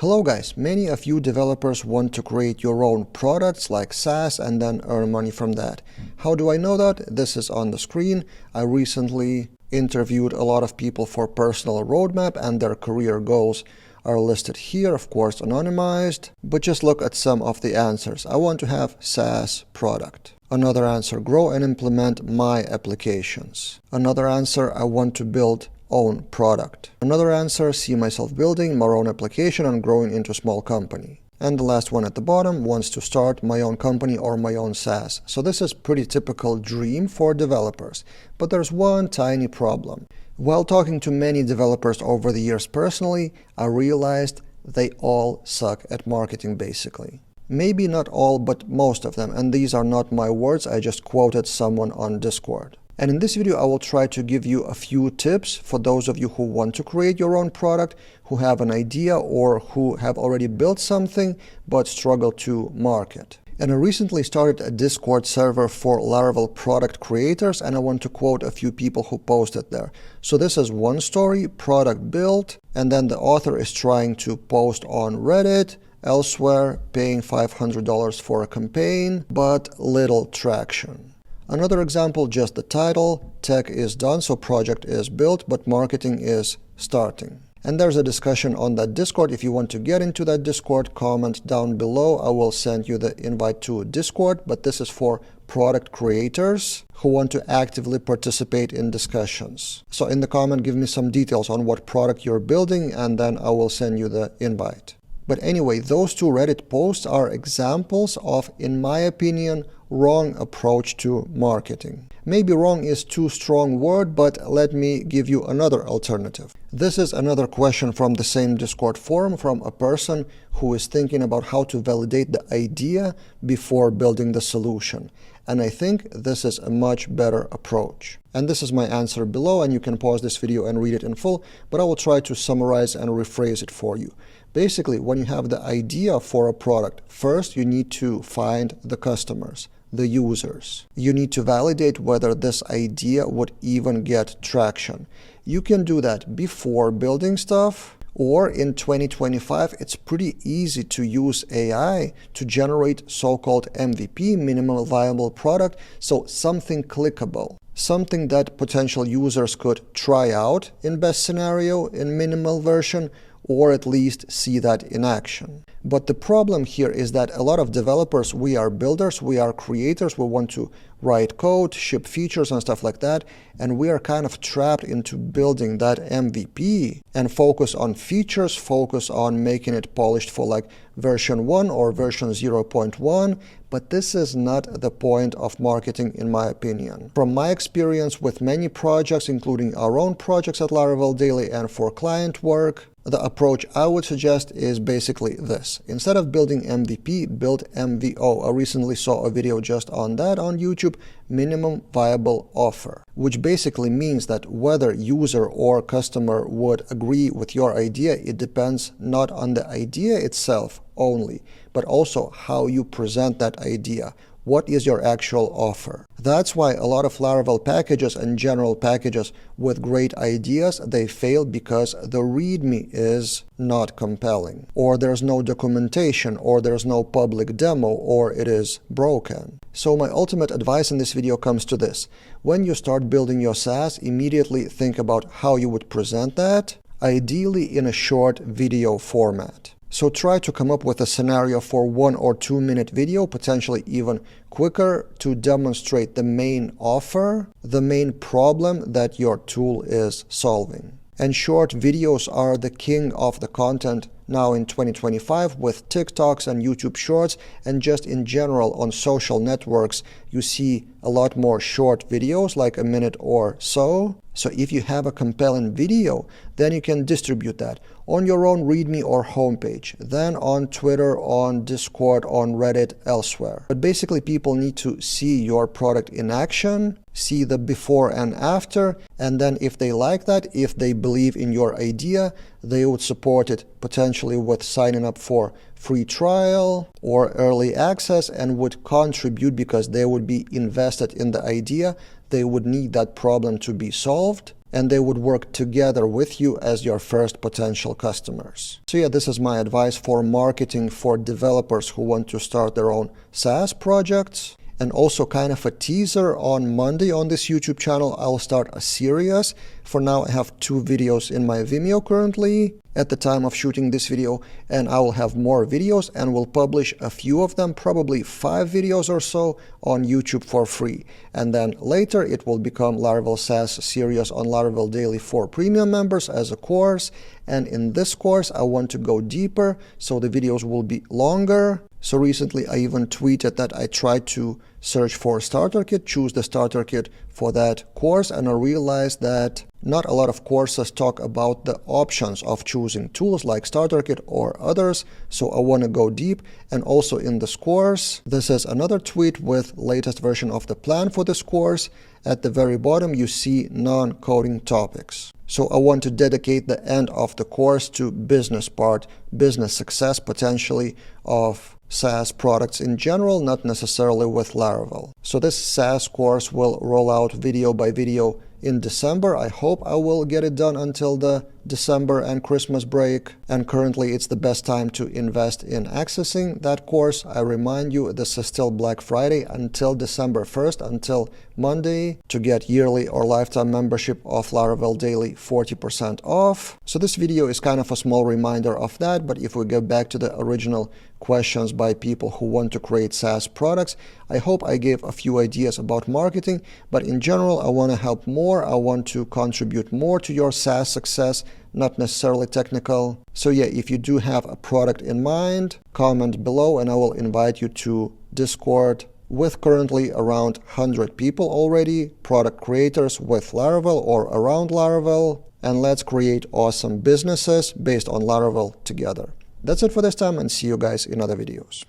Hello guys, many of you developers want to create your own products like SaaS and then earn money from that. How do I know that? This is on the screen. I recently interviewed a lot of people for personal roadmap and their career goals are listed here, of course anonymized, but just look at some of the answers. I want to have SaaS product. Another answer, grow and implement my applications. Another answer, I want to build own product. Another answer, see myself building my own application and growing into a small company. And the last one at the bottom wants to start my own company or my own SaaS. So this is pretty typical dream for developers. But there's one tiny problem. While talking to many developers over the years personally, I realized they all suck at marketing basically. Maybe not all, but most of them. And these are not my words, I just quoted someone on Discord. And in this video, I will try to give you a few tips for those of you who want to create your own product, who have an idea or who have already built something but struggle to market. And I recently started a Discord server for Laravel product creators, and I want to quote a few people who posted there. So this is one story, product built, and then the author is trying to post on Reddit, elsewhere, paying $500 for a campaign, but little traction. Another example, just the title, tech is done, so project is built, but marketing is starting. And there's a discussion on that Discord. If you want to get into that Discord, comment down below. I will send you the invite to Discord, but this is for product creators who want to actively participate in discussions. So in the comment, give me some details on what product you're building, and then I will send you the invite. But anyway, those two Reddit posts are examples of, in my opinion, wrong approach to marketing. Maybe wrong is too strong word, but let me give you another alternative. This is another question from the same Discord forum from a person who is thinking about how to validate the idea before building the solution. And I think this is a much better approach. And this is my answer below, and you can pause this video and read it in full, but I will try to summarize and rephrase it for you. Basically, when you have the idea for a product, first you need to find the customers, the users. You need to validate whether this idea would even get traction. You can do that before building stuff, or in 2025, it's pretty easy to use AI to generate so-called MVP, minimal viable product, so something clickable. Something that potential users could try out in best scenario in minimal version, or at least see that in action. But the problem here is that a lot of developers, we are builders, we are creators, we want to write code, ship features and stuff like that, and we are kind of trapped into building that MVP and focus on features, focus on making it polished for like version 1 or version 0.1, but this is not the point of marketing in my opinion. From my experience with many projects, including our own projects at Laravel Daily and for client work, the approach I would suggest is basically this. Instead of building MVP, build MVO. I recently saw a video just on that on YouTube, minimum viable offer, which basically means that whether user or customer would agree with your idea, it depends not on the idea itself only, but also how you present that idea. What is your actual offer? That's why a lot of Laravel packages and general packages with great ideas, they fail because the README is not compelling, or there's no documentation, or there's no public demo, or it is broken. So my ultimate advice in this video comes to this. When you start building your SaaS, immediately think about how you would present that, ideally in a short video format. So try to come up with a scenario for 1 or 2 minute video, potentially even quicker, to demonstrate the main offer, the main problem that your tool is solving. And short videos are the king of the content now in 2025 with TikToks and YouTube Shorts, and just in general on social networks, you see a lot more short videos like a minute or so. So if you have a compelling video, then you can distribute that on your own README or homepage, then on Twitter, on Discord, on Reddit, elsewhere. But basically people need to see your product in action, see the before and after, and then if they like that, if they believe in your idea, they would support it potentially with signing up for free trial or early access and would contribute because they would be invested in the idea. They would need that problem to be solved. and they would work together with you as your first potential customers. So yeah, this is my advice for marketing for developers who want to start their own SaaS projects. And also kind of a teaser, on Monday on this YouTube channel, I'll start a series. For now, I have 2 videos in my Vimeo currently at the time of shooting this video, and I will have more videos and will publish a few of them, probably 5 videos or so, on YouTube for free. And then later it will become Laravel SaaS series on Laravel Daily for premium members as a course. And in this course, I want to go deeper, so the videos will be longer. So recently I even tweeted that I tried to search for starter kit, choose the starter kit for that course, and I realized that not a lot of courses talk about the options of choosing tools like starter kit or others. So I want to go deep. And also in this course, this is another tweet with latest version of the plan for this course. At the very bottom, you see non-coding topics. So I want to dedicate the end of the course to business part, business success potentially of SaaS products in general, not necessarily with Laravel. So this SaaS course will roll out video by video in December. I hope I will get it done until the December and Christmas break. And currently it's the best time to invest in accessing that course. I remind you, this is still Black Friday until December 1st, until Monday, to get yearly or lifetime membership of Laravel Daily 40% off. So this video is kind of a small reminder of that. But if we get back to the original questions by people who want to create SaaS products, I hope I gave a few ideas about marketing, but in general, I want to help more. I want to contribute more to your SaaS success, not necessarily technical. So yeah, if you do have a product in mind, comment below and I will invite you to Discord with currently around 100 people already, product creators with Laravel or around Laravel, and let's create awesome businesses based on Laravel together. That's it for this time, and see you guys in other videos.